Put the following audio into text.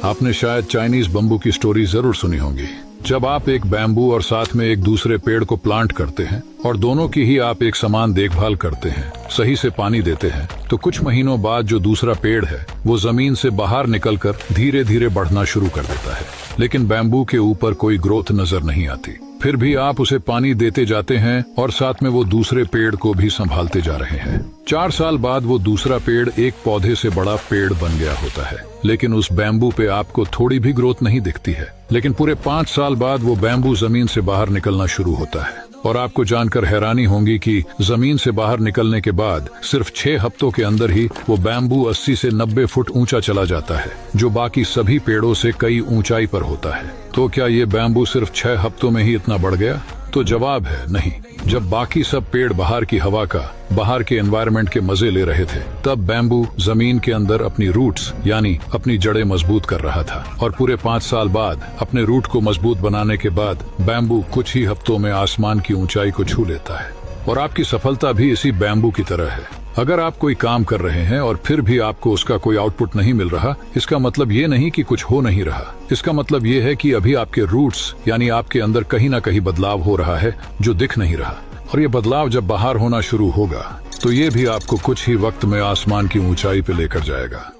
आपने शायद Chinese bamboo की स्टोरी जरूर सुनी होगी। जब आप एक बैम्बू और साथ में एक दूसरे पेड़ को प्लांट करते हैं और दोनों की ही आप एक समान देखभाल करते हैं, सही से पानी देते हैं, तो कुछ महीनों बाद जो दूसरा पेड़ है वो जमीन से बाहर निकलकर धीरे धीरे बढ़ना शुरू कर देता है। लेकिन बैम्बू के ऊपर कोई ग्रोथ नजर नहीं आती। फिर भी आप उसे पानी देते जाते हैं और साथ में वो दूसरे पेड़ को भी संभालते जा रहे हैं। 4 साल बाद वो दूसरा पेड़ एक पौधे से बड़ा पेड़ बन गया होता है, लेकिन उस बैम्बू पे आपको थोड़ी भी ग्रोथ नहीं दिखती है। लेकिन पूरे 5 साल बाद वो बैम्बू जमीन से बाहर निकलना शुरू होता है और आपको जानकर हैरानी होगी कि जमीन से बाहर निकलने के बाद सिर्फ 6 हफ्तों के अंदर ही वो बैम्बू 80 से 90 फुट ऊंचा चला जाता है, जो बाकी सभी पेड़ों से कई ऊंचाई पर होता है। तो क्या ये बैम्बू सिर्फ 6 हफ्तों में ही इतना बढ़ गया? तो जवाब है नहीं। जब बाकी सब पेड़ बाहर की हवा का, बाहर के एनवायरनमेंट के मजे ले रहे थे, तब बैम्बू जमीन के अंदर अपनी रूट्स यानी अपनी जड़ें मजबूत कर रहा था। और पूरे 5 साल बाद अपने रूट को मजबूत बनाने के बाद बैम्बू कुछ ही हफ्तों में आसमान की ऊंचाई को छू लेता है। और आपकी सफलता भी इसी बैम्बू की तरह है। अगर आप कोई काम कर रहे हैं और फिर भी आपको उसका कोई आउटपुट नहीं मिल रहा, इसका मतलब ये नहीं कि कुछ हो नहीं रहा। इसका मतलब ये है कि अभी आपके रूट्स यानी आपके अंदर कहीं ना कहीं बदलाव हो रहा है जो दिख नहीं रहा। और ये बदलाव जब बाहर होना शुरू होगा तो ये भी आपको कुछ ही वक्त में आसमान की ऊंचाई पे लेकर जाएगा।